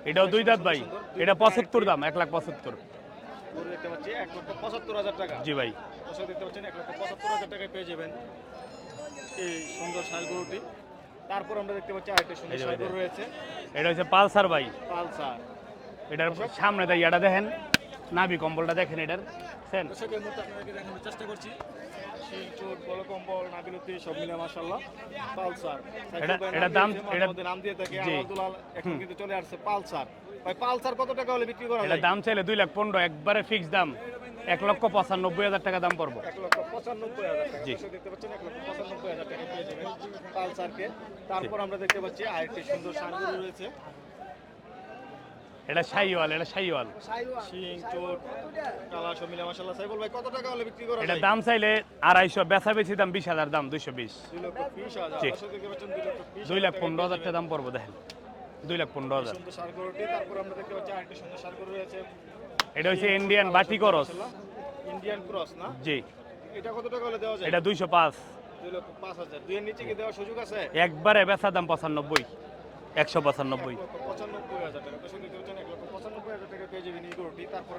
এটাও দুই দাঁত ভাই, এটা 75 দাম, 1,75,000। গরু দেখতে পাচ্ছি 1,75,000 টাকা। জি ভাই। দর্শক দেখতে পাচ্ছেন 1,75,000 টাকায় পেয়ে যাবেন এই সুন্দর ষাঁড় গরুটি। তারপর আমরা দেখতে পাচ্ছি আরেকটা সুন্দর ষাঁড় গরু রয়েছে, এটা হচ্ছে পালসার ভাই। পালসার। এটার সামনে তাই এটা দেখেন, নাভি কম্বলটা দেখেন এটার সেন। দর্শকের মতো আপনাদেরকে দেখানোর চেষ্টা করছি। শিং চোট বড় কম্বল নাবিলতি সব মিলে মাশাআল্লাহ পালসার। এটা দাম এটা নাম দিয়ে থাকে জি। আলাল দুলাল, এখন কিন্তু চলে আসছে পালসার। ভাই পালসার কত টাকা হলে বিক্রি করা এটা যায়? দাম চাইলে 2,15,000, একবারে ফিক্স দাম 1,95,000 টাকা দাম পড়বো। 1,95,000 টাকা। জি। দর্শক দেখতে পাচ্ছেন 1,95,000 টাকা পেয়ে যাবেন পালসারকে। তারপর আমরা দেখতে পাচ্ছি আরেকটি সুন্দর ষাঁড় গরু রয়েছে, এটা শাইওয়াল, এটা শাইওয়াল। শিং চোট কালা সব মিলে মাশাআল্লাহ। সাইফুল ভাই কত টাকা হলে বিক্রি করা এটা যায়? দাম চাইলে 250, বেচা বেশি দাম 20,000, দাম 220। 2,20,000। জি। দর্শক দেখতে পাচ্ছেন 2,20,000 2,15,000 টাকা দাম পড়বো দেখেন, 2,15,000। সুন্দর ষাঁড় গরুটি। তারপর আমরা দেখতে পাচ্ছি আরেকটি সুন্দর ষাঁড় গরু রয়েছে, এটা হচ্ছে ইন্ডিয়ান বাটি করস। ইন্ডিয়ান ক্রস না? জি। এটা কত টাকা হলে দেওয়া যায়? এটা 205, 2,05,000। দুইয়ের নিচে কি দেওয়ার সুযোগ আছে? একবারে বেচা দাম 95, 195। 1,95,000 টাকা। দর্শক দেখতে পাচ্ছেন 1,95,000 টাকা পেয়ে যাবেন এই গরুটি। তারপর